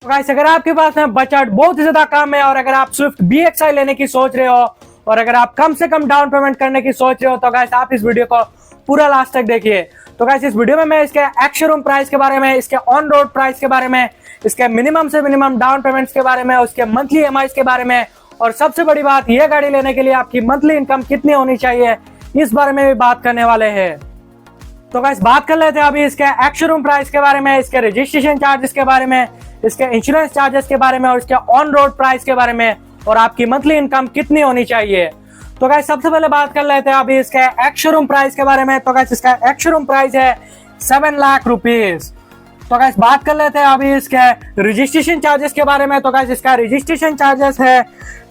तो गाइस अगर आपके पास में बजट बहुत ही ज्यादा कम है और अगर आप स्विफ्ट BXI लेने की सोच रहे हो और अगर आप कम से कम डाउन पेमेंट करने की सोच रहे हो तो गाइस आप इस वीडियो को पूरा लास्ट तक देखिए। तो गाइस इस वीडियो में मैं इसके एक्स शोरूम प्राइस के बारे में, इसके ऑन रोड प्राइस के बारे में, इसके मिनिमम से मिनिमम डाउन पेमेंट्स के बारे में, उसके मंथली EMI के बारे में और सबसे बड़ी बात, ये गाड़ी लेने के लिए आपकी मंथली इनकम कितनी होनी चाहिए इस बारे में भी बात करने वाले हैं। तो गाइस बात कर लेते हैं अभी इसके एक्स शोरूम प्राइस के बारे में, इसके रजिस्ट्रेशन चार्जेस के बारे में, इसके इंश्योरेंस चार्जेस के बारे में और इसके ऑन रोड प्राइस के बारे में और आपकी मंथली इनकम कितनी होनी चाहिए। तो गाइस सबसे पहले बात कर लेते हैं अभी इसके एक्स शोरूम प्राइस के बारे में। तो गाइस इसका एक्स शोरूम प्राइस है 7 लाख रुपीज। तो गाइस बात कर लेते हैं अभी इसके रजिस्ट्रेशन चार्जेस के बारे में। तो गाइस इसका रजिस्ट्रेशन चार्जेस है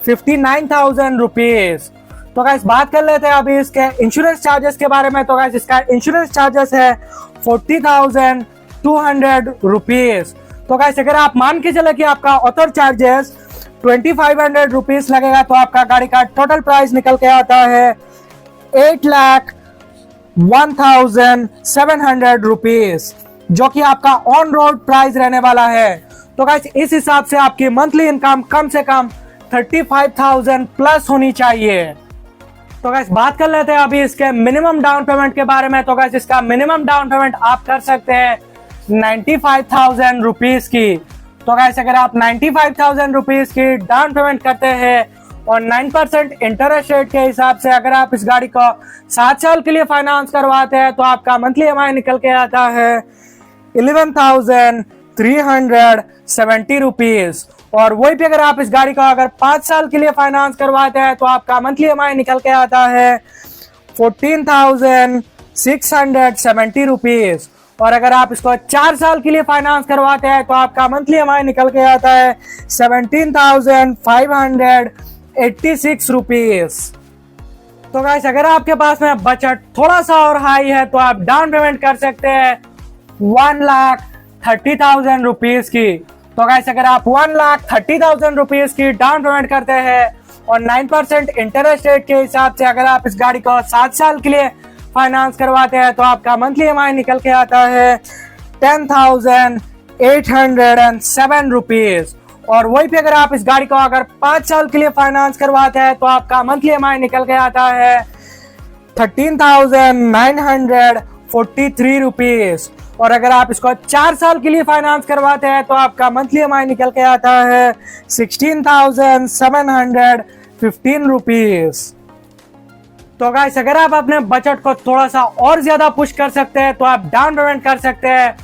59,000 रुपीज। तो गाइस बात कर लेते हैं अभी इसके इंश्योरेंस चार्जेस के बारे में। तो गाइस इसका इंश्योरेंस चार्जेस है 40,200 रुपीज। तो गाइस अगर आप मान के चले कि आपका ऑथर चार्जेस 2,500 रुपीज लगेगा तो आपका गाड़ी का टोटल प्राइस निकल के आता है 8,01,700 रुपीज, जो कि आपका ऑन रोड प्राइस रहने वाला है। तो गाइस इस हिसाब से आपकी मंथली इनकम कम से कम 35,000 प्लस होनी चाहिए। तो गाइस बात कर लेते हैं अभी इसके मिनिमम डाउन पेमेंट के बारे में। तो गाइस इसका मिनिमम डाउन पेमेंट आप कर सकते हैं 95,000 रुपीज की। तो गाइस अगर आप 95,000 रुपीज की डाउन पेमेंट करते हैं और 9% इंटरेस्ट रेट के हिसाब से अगर आप इस गाड़ी को 7 साल के लिए फाइनेंस करवाते हैं तो आपका मंथली EMI निकल के आता है 11,370 रुपीज। और वही पे अगर आप इस गाड़ी को अगर 5 साल के लिए फाइनेंस करवाते हैं तो आपका मंथली EMI निकल के आता है 14,670 रुपीज। और अगर आप इसको 4 साल के लिए फाइनेंस करवाते हैं तो आपका मंथली EMI निकल के आता है 17,586 रुपीज। तो गाइस अगर आपके पास में बजट थोड़ा सा और हाई है तो आप डाउन पेमेंट कर सकते हैं 1,30,000 रुपीज की। तो गाइस अगर आप 1,30,000 रुपीज की डाउन पेमेंट करते हैं और 9% इंटरेस्ट रेट के हिसाब से अगर आप इस गाड़ी को 7 साल के लिए फाइनेंस करवाते हैं तो आपका मंथली EMI निकल के आता है 10,807 रुपीज। और वही पे अगर आप इस गाड़ी को अगर 5 साल के लिए फाइनेंस करवाते हैं तो आपका मंथली EMI निकल के आता है 13,943 रुपीज। और अगर आप इसको 4 साल के लिए फाइनेंस करवाते हैं तो आपका मंथली EMI निकल के आता है 16,715 रुपीज। तो गाइस अगर आप अपने बजट को थोड़ा सा और ज्यादा पुश कर सकते हैं तो आप डाउन पेमेंट कर सकते हैं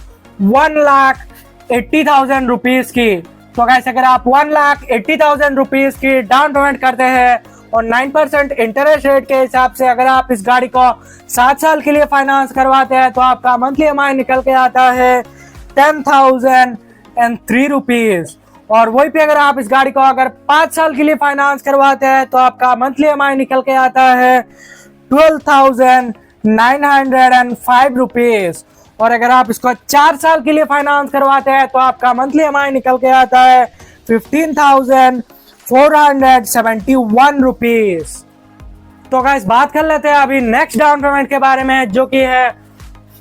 1,80,000 रुपीज की। तो गाइस अगर आप 1,80,000 रुपीज की डाउन पेमेंट करते हैं और 9% इंटरेस्ट रेट के हिसाब से अगर आप इस गाड़ी को 7 साल के लिए फाइनेंस करवाते हैं तो आपका मंथली EMI निकल के आता है 10,003 रुपीज। और वही पे अगर आप इस गाड़ी को अगर 5 साल के लिए फाइनेंस करवाते हैं तो आपका मंथली EMI निकल के आता है 12,905 रुपीज। और अगर आप इसको 4 साल के लिए फाइनेंस करवाते हैं तो आपका मंथली EMI निकल के आता है 15,471 रुपीज। तो गाइस बात कर लेते हैं अभी नेक्स्ट डाउन पेमेंट के बारे में, जो कि है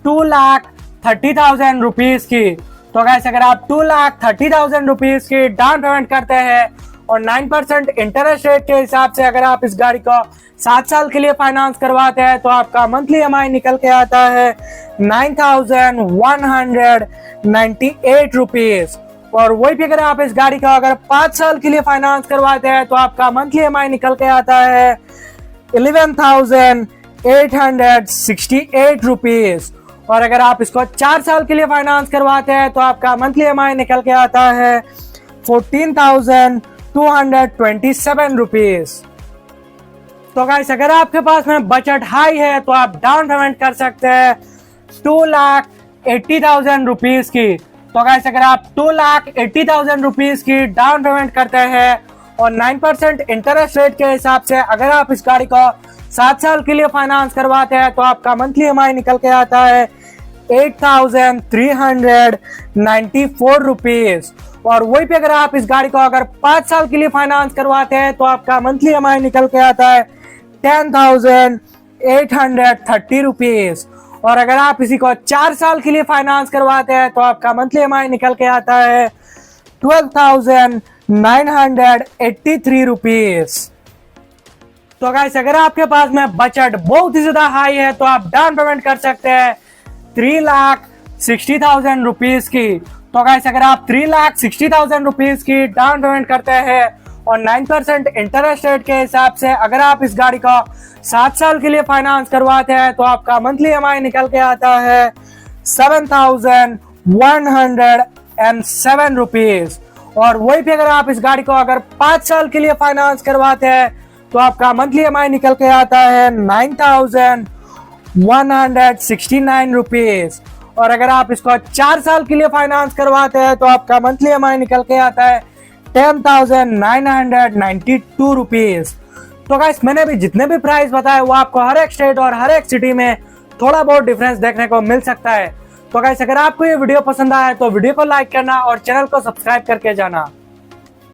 2,30,000 रुपीज की। तो गाइस अगर आप 2,30,000 रुपीज की डाउन पेमेंट करते हैं और 9% इंटरेस्ट रेट के हिसाब से अगर आप इस गाड़ी को 7 साल के लिए फाइनेंस करवाते हैं तो आपका मंथली EMI निकल के आता है 9,198 रुपीज। और वही भी अगर आप इस गाड़ी का अगर 5 साल के लिए फाइनेंस करवाते हैं तो आपका मंथली EMI निकल के आता है 11,868 रुपीज। और अगर आप इसको 4 साल के लिए फाइनेंस करवाते हैं तो आपका मंथली EMI निकल के आता है 14,227 रुपीज। तो गाइस अगर आपके पास में बजट हाई है तो आप डाउन पेमेंट कर सकते हैं 2,80,000 रुपीज की। तो गाइस अगर आप 2,80,000 रुपीज की डाउन पेमेंट करते हैं और 9% इंटरेस्ट रेट के हिसाब से अगर आप इस गाड़ी को 7 साल के लिए फाइनेंस करवाते हैं तो आपका मंथली EMI निकल के आता है 8,394 रुपीज। और वही पे अगर आप इस गाड़ी को अगर 5 साल के लिए फाइनेंस करवाते हैं तो आपका मंथली EMI निकल के आता है 10,830 रुपीज। और अगर आप इसी को 4 साल के लिए फाइनेंस करवाते हैं तो आपका मंथली EMI निकल के आता है 12,983 रुपीज। तो गाइस अगर आपके पास में बजट बहुत ही ज्यादा हाई है तो आप डाउन पेमेंट कर सकते हैं 3,60,000 रुपीज की। तो गाइस अगर आप 3,60,000 रुपीज की डाउन पेमेंट करते हैं और 9% इंटरेस्ट रेट के हिसाब से अगर आप इस गाड़ी को 7 साल के लिए फाइनेंस करवाते हैं तो आपका मंथली EMI निकल के आता है 7,107 रुपीज। और वही पे अगर आप इस गाड़ी को अगर 5 साल के लिए फाइनेंस करवाते हैं तो आपका मंथली EMI निकल के आता है 9,169 रुपीज। और अगर आप इसको 4 साल के लिए फाइनेंस करवाते हैं तो आपका मंथली EMI निकल के आता है 10,992 रुपीज। तो गाइस मैंने भी जितने भी प्राइस बताए वो आपको हर एक स्टेट और हर एक सिटी में थोड़ा बहुत डिफरेंस देखने को मिल सकता है। तो गाइस अगर आपको ये वीडियो पसंद आया तो वीडियो को लाइक करना और चैनल को सब्सक्राइब करके जाना।